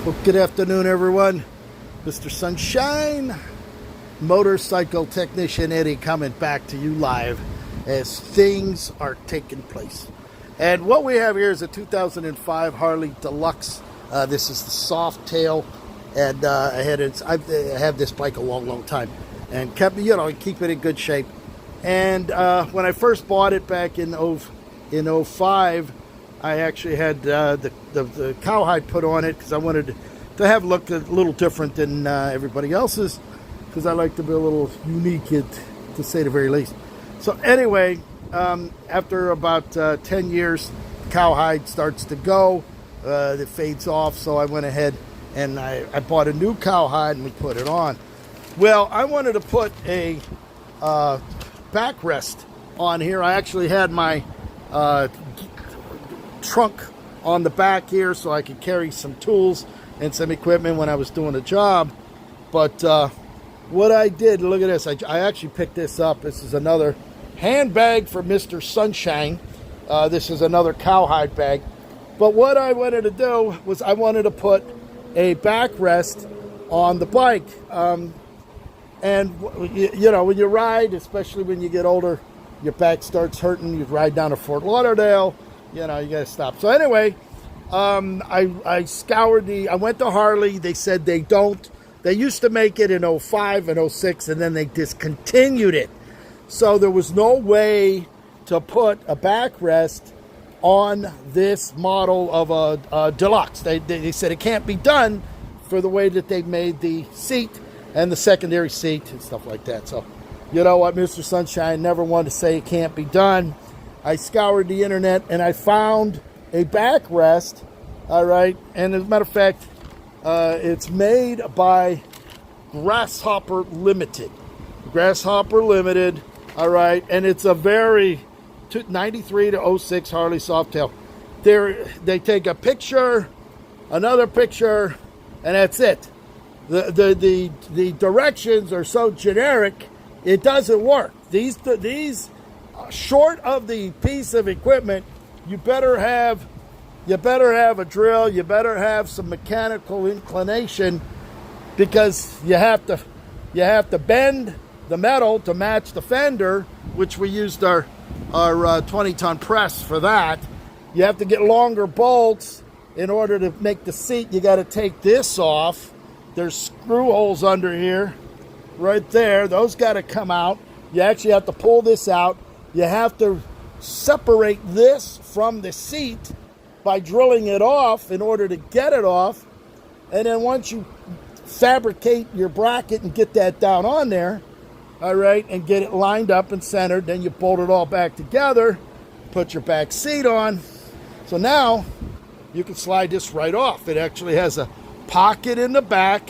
Well, good afternoon, everyone. Mr. Sunshine, motorcycle technician Eddie, coming back to you live as things are taking place. And what we have here is a 2005 Harley Deluxe. This is the Softail, and I had this bike a long time, and kept keep it in good shape. And when I first bought it back in 05, I actually had the Cowhide put on it because I wanted to have look a little different than everybody else's, because I like to be a little unique, to say the very least. So anyway, after about 10 years, Cowhide starts to go. It fades off, so I went ahead and I bought a new Cowhide and we put it on. Well, I wanted to put a backrest on here. I actually had my trunk on the back here so I could carry some tools and some equipment when I was doing a job. But what I did, look at this, I actually picked this up. This is another handbag for Mr. Sunshine. This is another Cowhide bag. But what I wanted to do was I wanted to put a backrest on the bike. And when you ride, especially when you get older, your back starts hurting. You ride down to Fort Lauderdale, you got to stop. So anyway, I scoured I went to Harley. They said they used to make it in 05 and 06, and then they discontinued it. So there was no way to put a backrest on this model of a Deluxe. They said it can't be done for the way that they made the seat and the secondary seat and stuff like that. So, you know what, Mr. Sunshine never wanted to say it can't be done. I scoured the internet and I found a backrest, all right? And as a matter of fact, it's made by Grasshopper Limited. Grasshopper Limited, all right? And it's a very 93 to 06 Harley Softail. They take a picture, another picture, and that's it. The directions are so generic, it doesn't work. These short of the piece of equipment, you better have a drill, you better have some mechanical inclination, because you have to bend the metal to match the fender, which we used our 20-ton press for that. You have to get longer bolts in order to make the seat. You got to take this off. There's screw holes under here, right there. Those got to come out. You actually have to pull this out. You have to separate this from the seat by drilling it off in order to get it off. And then once you fabricate your bracket and get that down on there, all right, and get it lined up and centered, then you bolt it all back together, put your back seat on. So now you can slide this right off. It actually has a pocket in the back,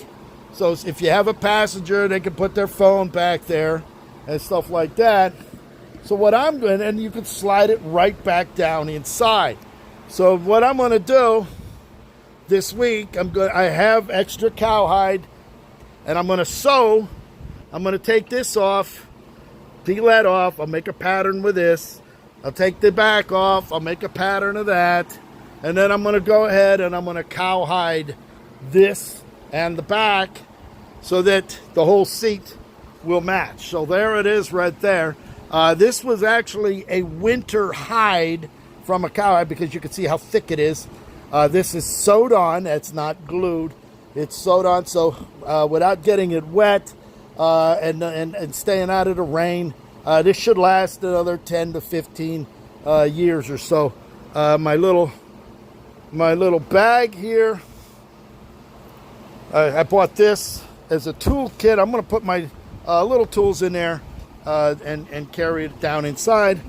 so if you have a passenger, they can put their phone back there and stuff like that. So what I'm doing, and you can slide it right back down inside. So what I'm going to do this week, I have extra Cowhide, and I'm going to sew. I'm going to take this off, peel that off. I'll make a pattern with this. I'll take the back off. I'll make a pattern of that, and then I'm going to go ahead and I'm going to Cowhide this and the back so that the whole seat will match. So there it is right there. This was actually a winter hide from a Cowhide, because you can see how thick it is. This is sewed on. It's not glued. It's sewed on, so without getting it wet and staying out of the rain, this should last another 10 to 15 years or so. My little bag here, I bought this as a tool kit. I'm going to put my little tools in there and carry it down inside.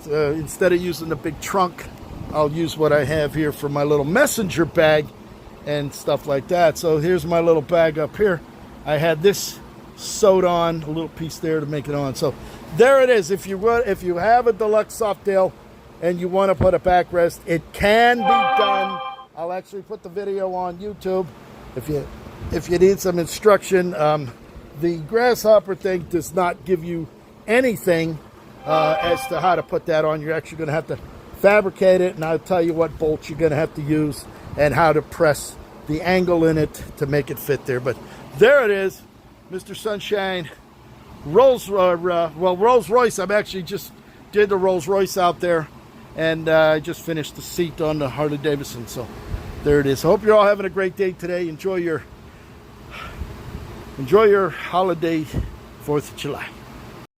Instead of using the big trunk, I'll use what I have here for my little messenger bag and stuff like that. So here's my little bag up here. I had this sewed on, a little piece there to make it on. So there it is. If you have a Deluxe Softail and you want to put a backrest, it can be done. I'll actually put the video on YouTube if you need some instruction. The Grasshopper thing does not give you anything as to how to put that on. You're actually going to have to fabricate it, and I'll tell you what bolts you're going to have to use and how to press the angle in it to make it fit there. But there it is, Mr. Sunshine. Rolls Royce. I'm actually just did the Rolls Royce out there, and I just finished the seat on the Harley Davidson. So there it is. I hope you're all having a great day today. Enjoy your holiday, 4th of July.